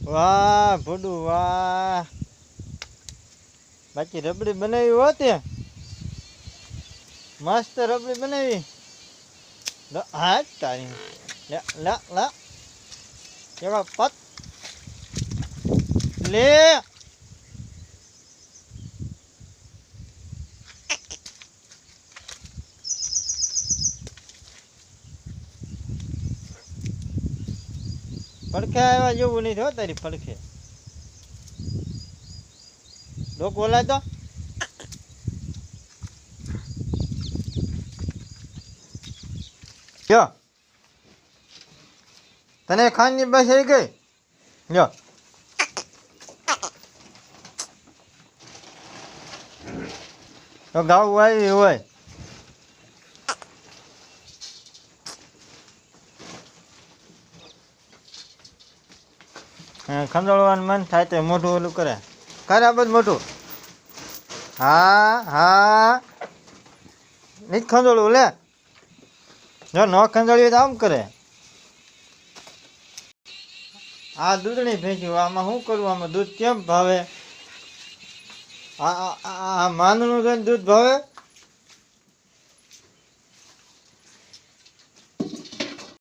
વાહ ભોડું વાહ, બાકી રબડી બનાવી હોત મસ્ત રબડી બનાવી. હા તારી લા લા કેવા પત લે પડખે આવ્યા જેવું નહીં થયો તારી પડખે. લોક બોલાય તો જો તને ખાંડની બસ આવી ગઈ. જો તો ગાવું આવી હોય. ખંડોળવાનું મન થાય તો મોઢું ઓલું કરે. કરે આ બધું મોઢું. હા હા નહીં ખંડોળવું લે. જો ન ખંડોળ્યું તો આમ કરે. આ દૂધણી ભેંચ્યું આમાં શું કરવું? આમાં દૂધ કેમ ભાવે? આ માનનું દૂધ ભાવે.